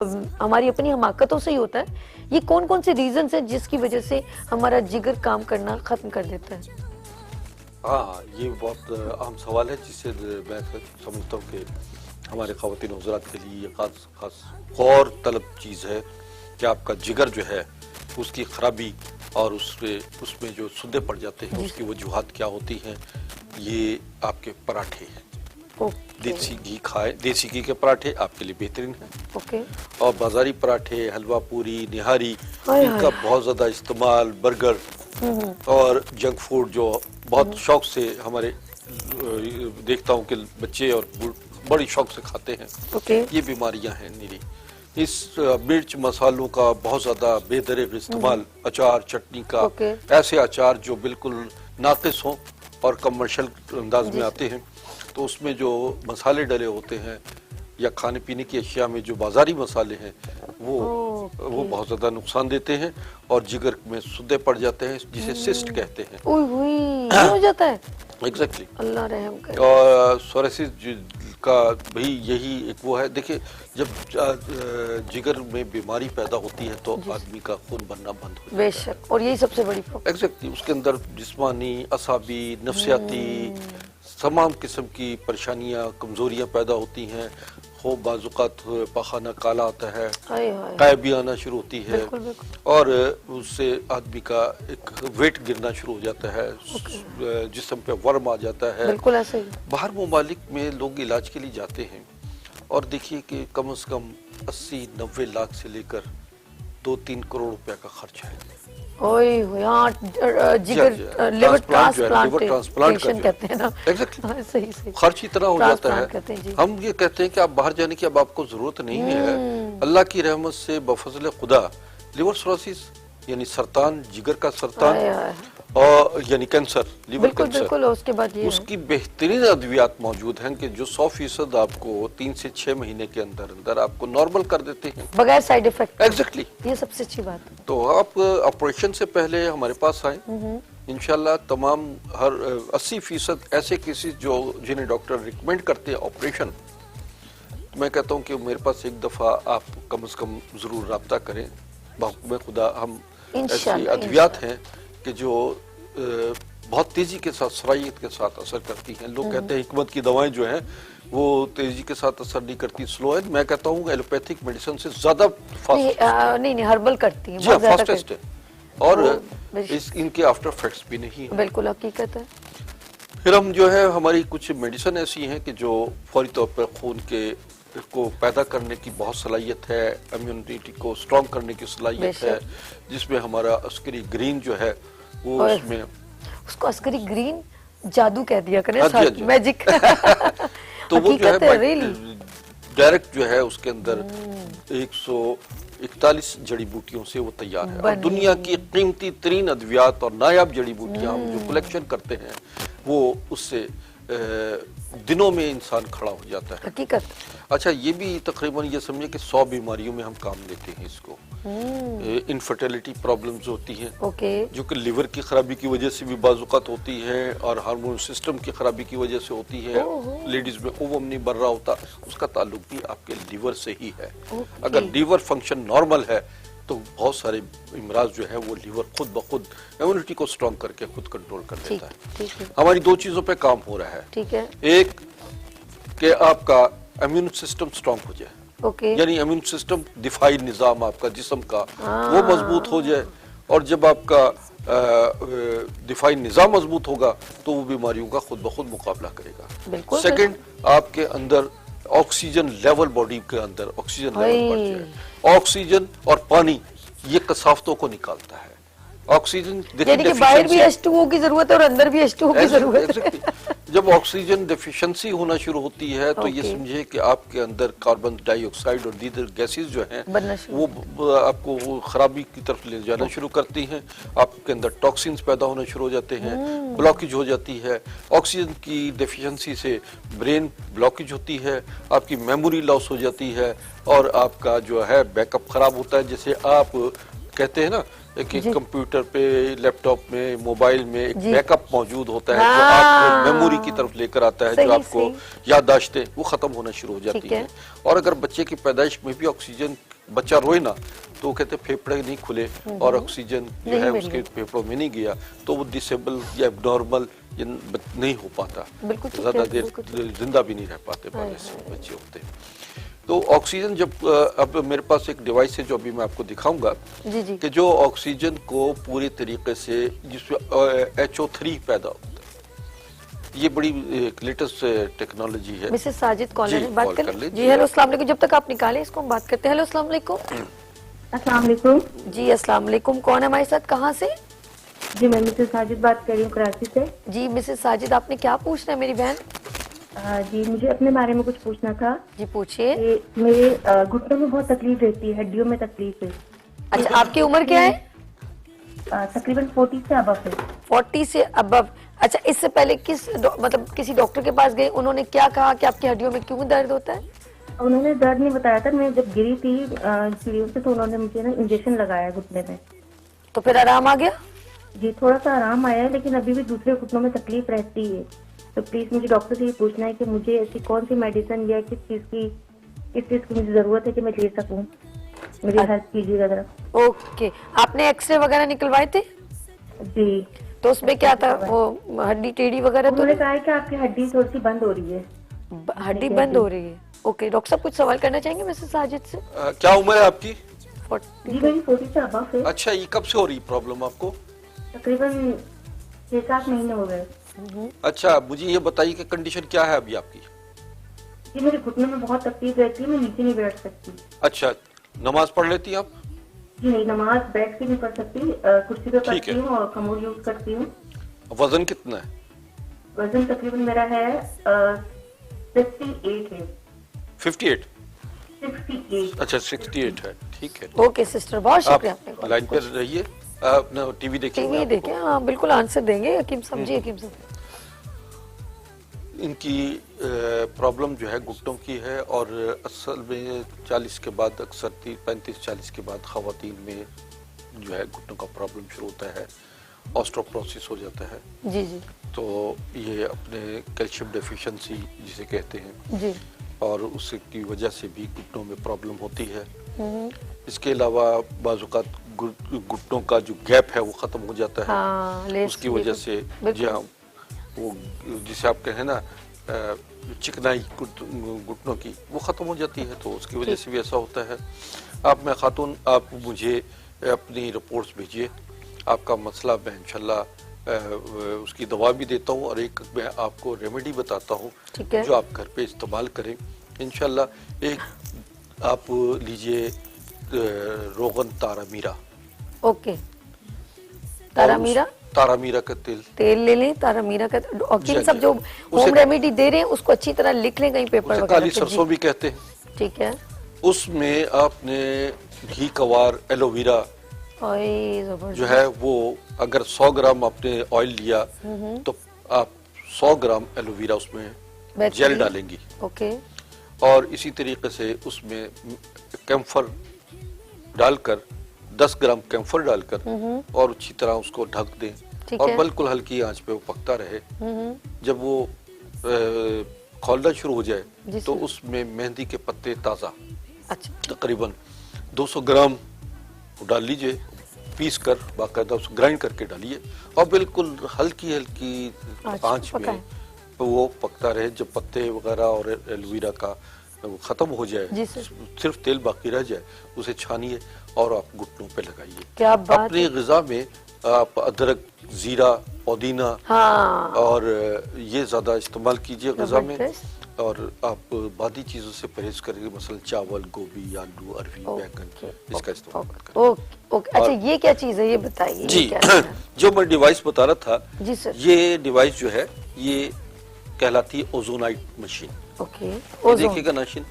ہماری اپنی حماقتوں سے ہی ہوتا ہے. یہ کون کون سے ریزنز ہیں جس کی وجہ سے ہمارا جگر کام کرنا ختم کر دیتا ہے؟ ہاں، یہ بہت اہم سوال ہے جس سے میں سمجھتا ہوں کہ ہمارے خواتین حضرات کے لیے یہ خاص غور طلب چیز ہے کہ آپ کا جگر جو ہے اس کی خرابی اور اس میں جو سندے پڑ جاتے ہیں اس کی وجوہات کیا ہوتی ہیں. یہ آپ کے پراٹھے ہیں. دیسی گھی کھائے، دیسی گھی کے پراٹھے آپ کے لیے بہترین ہیں. اور بازاری پراٹھے، حلوہ پوری، نہاری، ان کا بہت زیادہ استعمال، برگر اور جنک فوڈ جو بہت شوق سے ہمارے دیکھتا ہوں کہ بچے اور بڑی شوق سے کھاتے ہیں، یہ بیماریاں ہیں میری. اس مرچ مسالوں کا بہت زیادہ بے دریغ استعمال، اچار چٹنی کا، ایسے اچار جو بالکل ناقص ہوں اور کمرشل انداز میں آتے ہیں، تو اس میں جو مسالے ڈلے ہوتے ہیں یا کھانے پینے کی اشیاء میں جو بازاری مسالے ہیں وہ بہت زیادہ نقصان دیتے ہیں اور جگر میں سدے پڑ جاتے ہیں جسے سسٹ کہتے ہیں. ہو جاتا ہے ایگزیکٹلی. اللہ رحم کرے. اور سوریسس کا بھی یہی ایک وہ ہے. دیکھیں، جب جگر میں بیماری پیدا ہوتی ہے تو آدمی کا خون بننا بند ہو جاتا ہے. بے شک، اور یہی سب سے بڑی پرابلم. ایگزیکٹلی. اس کے اندر جسمانی، اعصابی، نفسیاتی تمام قسم کی پریشانیاں، کمزوریاں پیدا ہوتی ہیں. خوب بعض اوقات پاخانہ کالا آتا ہے، قیبی آنا شروع ہوتی ہے، اور اس سے آدمی کا ایک ویٹ گرنا شروع ہو جاتا ہے، جسم پہ ورم آ جاتا ہے. بالکل ایسے ہی. باہر ممالک میں لوگ علاج کے لیے جاتے ہیں اور دیکھیے کہ کم از کم 80-90 لاکھ سے لے کر 2-3 کروڑ روپے کا خرچ ہے. جگر لیور ٹرانسپلانٹ کہتے ہیں نا. خرچ اتنا ہو جاتا ہے. ہم یہ کہتے ہیں کہ آپ باہر جانے کی اب آپ کو ضرورت نہیں ہے. اللہ کی رحمت سے بفضل خدا لیور سروسس یعنی سرطان، جگر کا سرطان، اور یعنی کینسر، لیور کینسر، اس کی بہترین ادویات موجود ہیں کہ جو 100% آپ کو 3 سے 6 مہینے کے اندر آپ کو نارمل کر دیتے ہیں بغیر سائیڈ ایفیکٹ. ایگزیکٹلی. یہ سب سے اچھی بات ہے. تو آپ آپریشن سے پہلے ہمارے پاس آئیں. انشاءاللہ تمام ہر 80% ایسے کیسز جو جنہیں ڈاکٹر ریکمینڈ کرتے ہیں آپریشن، میں کہتا ہوں کہ میرے پاس ایک دفعہ آپ کم از کم ضرور رابطہ کریں. بحکم خدا ہم ایسی ادویات ہیں کہ جو بہت تیزی کے ساتھ، صلاحیت کے ساتھ اثر کرتی ہیں. لوگ کہتے ہیں حکمت کی دوائیں جو ہیں وہ تیزی کے ساتھ اثر نہیں کرتی، سلو ہے. میں کہتا ہوں ایلوپیتھک میڈیسن سے زیادہ فاسٹ، نہیں ہربل کرتی ہیں، جی ہاں، فاسٹسٹ ہے، اور ان کے آفٹر افیکٹس بھی نہیں ہیں. بالکل حقیقت ہے. پھر ہم جو ہے ہماری کچھ میڈیسن ایسی ہیں کہ جو فوری طور پر خون کے کو پیدا کرنے کی بہت صلاحیت ہے، امیونٹی کو سٹرونگ کرنے کی صلاحیت ہے، جس میں ہمارا عسکری گرین جو ہے وہ اس میں، اس کو عسکری گرین جادو کہہ دیا کریں، میجک. تو وہ جو ہے ڈائریکٹ جو ہے اس کے اندر 141 جڑی بوٹیوں سے وہ تیار ہے. اور دنیا کی قیمتی ترین ادویات اور نایاب جڑی بوٹیاں ہم جو کلیکشن کرتے ہیں وہ اس سے دنوں میں انسان کھڑا ہو جاتا ہے. حقیقت. اچھا، یہ بھی تقریباً یہ سمجھے کہ 100 بیماریوں میں ہم کام لیتے ہیں اس کو. انفرٹیلٹی پرابلمز ہوتی ہیں جو کہ لیور کی خرابی کی وجہ سے بھی بعض اوقات ہوتی ہے اور ہارمون سسٹم کی خرابی کی وجہ سے ہوتی ہے. لیڈیز میں اووم نہیں بڑھ رہا ہوتا، اس کا تعلق بھی آپ کے لیور سے ہی ہے. اگر لیور فنکشن نارمل ہے تو بہت سارے امراض جو ہے وہ لیور خود بخود امیونٹی کو سٹرونگ کر کے خود کنٹرول کر لیتا ہے. ہماری 2 چیزوں پہ کام ہو رہا ہے. ایک کہ آپ کا امیون سسٹم سٹرونگ ہو جائے، یعنی امیون سسٹم دفاعی نظام آپ کا جسم کا وہ مضبوط ہو جائے، اور جب آپ کا دفاعی نظام مضبوط ہوگا تو وہ بیماریوں کا خود بخود مقابلہ کرے گا. سیکنڈ، آپ کے اندر آکسیجن لیول، باڈی کے اندر آکسیجن لیول بڑھ جائے. آکسیجن اور پانی یہ کثافتوں کو نکالتا ہے. آکسیجن یعنی کہ باہر بھی H2O کی ضرورت ہے اور اندر بھی H2O کی ضرورت ہے. جب آکسیجن ڈیفیشنسی ہونا شروع ہوتی ہے تو یہ سمجھے کہ آپ کے اندر کاربن ڈائی آکسائڈ اور دیگر گیسز جو ہیں وہ آپ کو خرابی کی طرف لے جانا شروع کرتی ہیں. آپ کے اندر ٹاکسنز پیدا ہونا شروع ہو جاتے ہیں، بلاکیج ہو جاتی ہے. آکسیجن کی ڈیفیشنسی سے برین بلاکیج ہوتی ہے، آپ کی میموری لاس ہو جاتی ہے، اور آپ کا جو ہے بیک اپ خراب ہوتا ہے. جیسے آپ کہتے ہیں نا कि जी। कंप्यूटर पे, लैपटॉप में, मोबाइल में एक जी। बैकअप मौजूद होता है जो हाँ। आपको मेमोरी की तरफ लेकर आता है, जो सही, आपको सही। याददाश्तें वो खत्म होना शुरू हो जाती ठीक है। है। और अगर बच्चे की पैदाइश में भी ऑक्सीजन, बच्चा रोए ना तो वो कहते हैं फेफड़े नहीं खुले और ऑक्सीजन जो नहीं है मिल उसके गया। फेफड़ों में नहीं गया तो वो डिसेबल या एबनॉर्मल नहीं हो पाता, बिल्कुल ठीक ज्यादा है, देर बिल्कुल ठीक। जिंदा भी नहीं रह पाते बाद ऐसे बच्चे होते हैं। तो ऑक्सीजन जब अब मेरे पास एक डिवाइस है जो अभी मैं आपको दिखाऊंगा जी जी। कि जो ऑक्सीजन को पूरी तरीके से जिसमें HO3 पैदा होता है, ये बड़ी लेटेस्ट टेक्नोलॉजी है। मिसेस साजिद कॉलर जी, है, बात कॉल कर कर लें। लीजिए। जी हेलो अस्सलाम वालेकुम। जब तक आप निकालें इसको हम बात करते हैं। हेलो अस्सलाम वालेकुम। अस्सलाम वालेकुम। जी अस्सलाम वालेकुम। कौन है हमारे साथ, कहाँ से? जी मैं मिसेस साजिद बात कर रही हूँ कराची से। जी मिसेस साजिद, आपने क्या पूछना है मेरी बहन? जी मुझे अपने बारे में कुछ पूछना था जी पूछिए। कि मेरे घुटनों में बहुत तकलीफ रहती है, हड्डियों में तकलीफ है। अच्छा, आपकी उम्र क्या है? तकरीबन 40 से अबव है। 40 से अबव। अच्छा, इससे पहले मतलब किसी डॉक्टर के पास गए, उन्होंने क्या कहा कि आपकी हड्डियों में क्यों दर्द होता है? उन्होंने दर्द नहीं बताया था, मैं जब गिरी थी सीढ़ियों से तो उन्होंने मुझे ना इंजेक्शन लगाया घुटने में। तो फिर आराम आ गया? जी थोड़ा सा आराम आया है, लेकिन अभी भी दूसरे घुटनों में तकलीफ रहती है। तो प्लीज मुझे डॉक्टर से ये पूछना है कि मुझे ऐसी कौन सी मेडिसिन या किस चीज की मुझे जरूरत है कि मैं ले सकूं। मेरी हेल्प कीजिएगा जरा। ओके, आपने एक्सरे वगैरह निकलवाए थे? जी तो उसमें क्या था, वो हड्डी टेढ़ी वगैरह तो उन्होंने नहीं? कहा है कि आपकी हड्डी थोड़ी सी बंद हो रही है। हड्डी बंद हो रही है। ओके, डॉक्टर साहब कुछ सवाल करना चाहेंगे मिसेस साजिद से? क्या उम्र है आपकी? 40 जी मेरी 40 से अबव है। अच्छा, ये कब से हो रही प्रॉब्लम आपको? तकरीबन 6-7 महीने हो गए। अच्छा, मुझे ये बताइए कि कंडीशन क्या है अभी आपकी? जी मेरे घुटनों में बहुत तकलीफ रहती है, मैं नीचे नहीं बैठ सकती। अच्छा, नमाज पढ़ लेती हैं आप? जी नहीं, नमाज बैठ के नहीं पढ़ सकती, कुर्सी पे ठीक पढ़ती है। हूँ और कमोड यूज करती हूँ। वजन कितना है? वजन तकरीबन मेरा है 68 है। 58? 68। अच्छा, 68 है, ठीक है। ओके सिस्टर, बहुत आप शुक्रिया आपने कॉल लाइन पर रहिए, अपना टीवी देखिए। टीवी देखें, हाँ बिल्कुल आंसर देंगे हकीम साहब। जी हकीम साहब। इनकी प्रॉब्लम जो है घुटनों की है और असल में 40 के बाद अक्सर 35-40 के बाद खवातीन में जो है घुटनों का प्रॉब्लम शुरू होता है, ऑस्टियोपोरोसिस हो जाता है। जी जी तो ये अपने कैल्शियम डेफिशिएंसी जिसे कहते हैं, जी। और उसकी वजह से भी घुटनों में प्रॉब्लम होती है। इसके अलावा बाज़-औक़ात घुटनों का जो गैप है वो ख़त्म हो जाता है। हाँ, लेट्स उसकी वजह से बिल्कुल। जहाँ वो जिसे आप कहें ना चिकनाई घुटनों की वो ख़त्म हो जाती है, तो उसकी वजह से भी ऐसा होता है। आप मैं खातून, आप मुझे अपनी रिपोर्ट्स भेजिए, आपका मसला मैं इंशाल्लाह उसकी दवा भी देता हूँ और एक मैं आपको रेमेडी बताता हूँ ठीक है। जो आप घर पे इस्तेमाल करें इंशाल्लाह। एक आप लीजिए रोगन तारा मीरा। ओके, तारा मीरा, तारा मीरा का तेल तेल ले लें। तारा मीरा का हकीम जी, साहब जी। जो उसे- होम रेमेडी दे रहे हैं उसको अच्छी तरह लिख लें कहीं पेपर उसे वगैरह काली पे। सरसों जी, भी कहते हैं। ठीक है। उसमें आपने घी कवार एलोवेरा ओए जो जबरदस्त। है वो अगर 100 ग्राम आपने ऑयल लिया तो आप 100 ग्राम एलोवेरा उसमें बेहतरीन। जेल डालेंगी ओके और इसी तरीके से उसमें कैम्फर डालकर 10 ग्राम कैम्फर डालकर और अच्छी तरह उसको ढक दें ठीक और है। बिल्कुल हल्की आंच पे वो पकता रहे। जब वो खौलना शुरू हो जी जाए तो सर। उसमें मेहंदी के पत्ते ताज़ा अच्छा तकरीबन 200 ग्राम डाल लीजिए, पीस कर बाकायदा उसको ग्राइंड करके डालिए और बिल्कुल हल्की हल्की आंच में पकाएं। वो पकता रहे। जब पत्ते वगैरह और एलोवेरा का वो खत्म हो जाए, जी सर। सिर्फ तेल बाकी रह जाए, उसे छानिए और आप घुटनों पे लगाइए। क्या बात अपनी है। ग़िज़ा में आप अदरक, जीरा, पुदीना हाँ और ये ज्यादा इस्तेमाल कीजिए ग़िज़ा में। जबरदस्त। और आप बादी चीजों से परहेज करेंगे, मसलन चावल, गोभी, आलू, अरवी, बैगन, इसका इस्तेमाल करें। Okay okay. अच्छा ये क्या चीज है, ये बताइए। जी, ये क्या है? जो मैं डिवाइस बता रहा था, जी सर। ये डिवाइस जो है ये कहलाती है ओजोनाइट मशीन। ओके, ये ओजोन। देखिएगा नाज़रीन,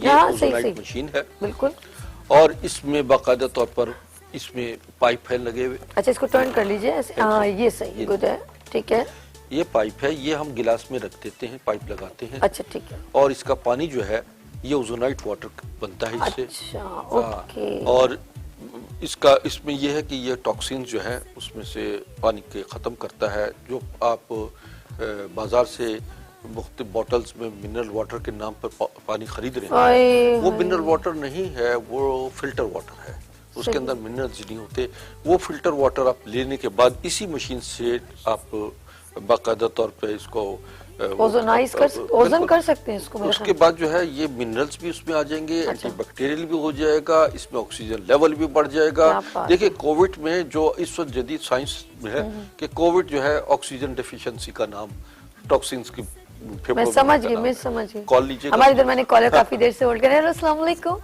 ये हाँ, सही, ओजोनाइट सही। मशीन है बिल्कुल। और इसमें बाकायदा तौर पर इसमें पाइप है लगे हुए। अच्छा इसको टर्न कर लीजिए ऐसे। हाँ ये सही, गुड है, ठीक है। ये पाइप है, ये हम गिलास में रख देते हैं, पाइप लगाते हैं अच्छा ठीक है। और इसका पानी जो है ये ओजोनाइट वाटर बनता है इससे। अच्छा हाँ, ओके। और اس میں یہ ہے کہ یہ ٹاکسین جو ہیں اس میں سے پانی کے ختم کرتا ہے. جو آپ بازار سے مختلف بوٹلز میں منرل واٹر کے نام پر پانی خرید رہے ہیں, وہ منرل واٹر نہیں ہے, وہ فلٹر واٹر ہے. اس کے اندر منرلز نہیں ہوتے. وہ فلٹر واٹر آپ لینے کے بعد اسی مشین سے آپ باقاعدہ طور پہ اس کو اوزن کر سکتے ہیں اس کو. اس کے بعد جو ہے یہ منرلز بھی اس میں آ جائیں گے, اینٹی بیکٹیریل بھی ہو جائے گا, اس میں آکسیجن لیول بھی بڑھ جائے گا. دیکھیں کووڈ میں جو اس وقت جدید سائنس میں ہے کہ کووڈ جو ہے آکسیجن ڈیفیشنسی کا نام ٹاکسینز کی میں سمجھ گئی. کال لیجیے. ہماری ادھر میں نے کالر کافی دیر سے ہولڈ کر رہے ہیں. السلام علیکم.